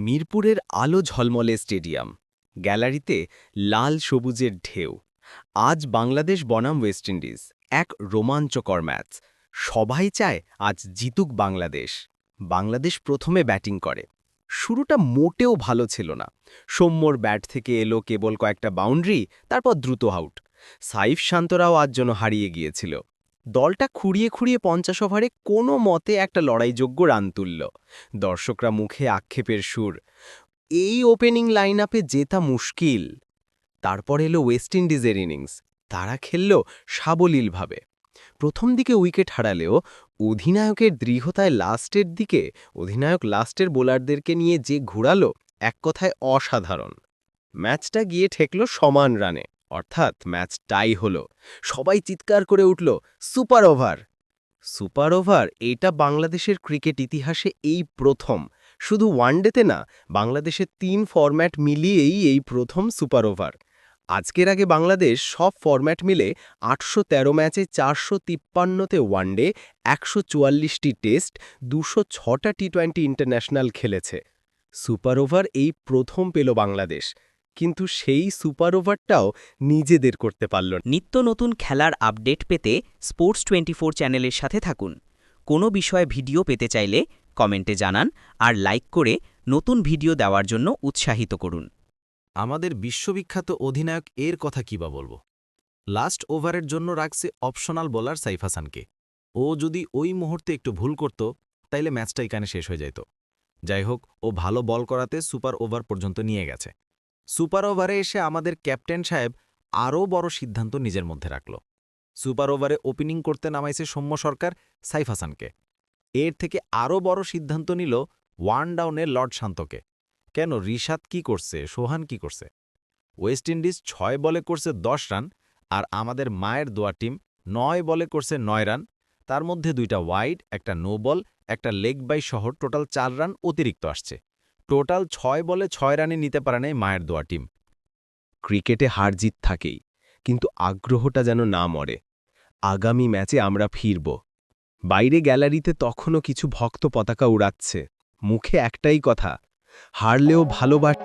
মিরপুরের আলো ঝলমলে স্টেডিয়াম, গ্যালারিতে লাল সবুজের ঢেউ। আজ বাংলাদেশ বনাম ওয়েস্ট ইন্ডিজ, এক রোমাঞ্চকর ম্যাচ। সবাই চায় আজ জিতুক বাংলাদেশ। বাংলাদেশ প্রথমে ব্যাটিং করে। শুরুটা মোটেও ভালো ছিল না। সৌম্যর ব্যাট থেকে এলো কেবল কয়েকটা বাউন্ডারি, তারপর দ্রুত আউট। সাইফ শান্তরাও আজ যেন হারিয়ে গিয়েছিল। দলটা খুঁড়িয়ে খুঁড়িয়ে 50 ওভারে কোনো মতে একটা লড়াইযোগ্য রান তুলল। দর্শকরা মুখে আক্ষেপের সুর। এই ওপেনিং লাইন আপে জেতা মুশকিল। তারপর এলো ওয়েস্ট ইন্ডিজের ইনিংস। তারা খেলল সাবলীলভাবে। প্রথম দিকে উইকেট হারালেও অধিনায়কের দৃঢ়তায় অধিনায়ক লাস্টের বোলারদেরকে নিয়ে যে ঘুরালো, এক কথায় অসাধারণ। ম্যাচটা গিয়ে ঠেকল সমান রানে, অর্থাৎ ম্যাচ টাই হলো। সবাই চিৎকার করে উঠল, সুপার ওভার! সুপার ওভার এটা বাংলাদেশের ক্রিকেট ইতিহাসে এই প্রথম। শুধু ওয়ানডেতে না, বাংলাদেশের 3 ফরম্যাট মিলিয়েই এই প্রথম সুপার ওভার। আজকের আগে বাংলাদেশ সব ফরম্যাট মিলে 813 ম্যাচে 453তে ওয়ানডে, 144টি টেস্ট, 206টা টি20 ইন্টারন্যাশনাল খেলেছে। সুপার ওভার এই প্রথম পেল বাংলাদেশ, কিন্তু সেই সুপার ওভারটাও নিজেদের করতে পারল না। নিত্য নতুন খেলার আপডেট পেতে স্পোর্টস 24 চ্যানেলের সাথে থাকুন। কোনো বিষয়ে ভিডিও পেতে চাইলে কমেন্টে জানান আর লাইক করে নতুন ভিডিও দেওয়ার জন্য উৎসাহিত করুন। আমাদের বিশ্ববিখ্যাত অধিনায়ক এর কথা কী বা বলব। লাস্ট ওভারের জন্য রাখছে অপশনাল বোলার সাইফ হাসানকে। ও যদি ওই মুহূর্তে একটু ভুল করত, তাইলে ম্যাচটা এখানে শেষ হয়ে যেত। যাই হোক, ও ভালো বল করাতে সুপার ওভার পর্যন্ত নিয়ে গেছে। সুপার ওভারে এসে আমাদের ক্যাপ্টেন সাহেব আরও বড় সিদ্ধান্ত নিজের মধ্যে রাখল। সুপার ওভারে ওপেনিং করতে নামাইছে সৌম্য সরকার সাইফ হাসানকে। এর থেকে আরও বড় সিদ্ধান্ত নিল ওয়ান ডাউনে লর্ড শান্তকে। কেন, রিশাদ কি করছে, সোহান কি করছে? ওয়েস্ট ইন্ডিজ 6 বলে করছে 10 রান, আর আমাদের মায়ের দোয়া টিম 9 বলে করছে 9 রান। তার মধ্যে 2টা ওয়াইড, একটা নো বল, একটা লেগ বাই সহ টোটাল 4 রান অতিরিক্ত আসছে। টোটাল 6 বলে 6 রানে নিতে পারে নাই মায়ের দোয়া টিম। ক্রিকেটে হার জিত থাকেই, কিন্তু আগ্রহটা যেন না মরে। আগামী ম্যাচে আমরা ফিরব। বাইরে গ্যালারিতে তখনও কিছু ভক্ত পতাকা উড়াচ্ছে। মুখে একটাই কথা, হারলেও ভালোবাসা।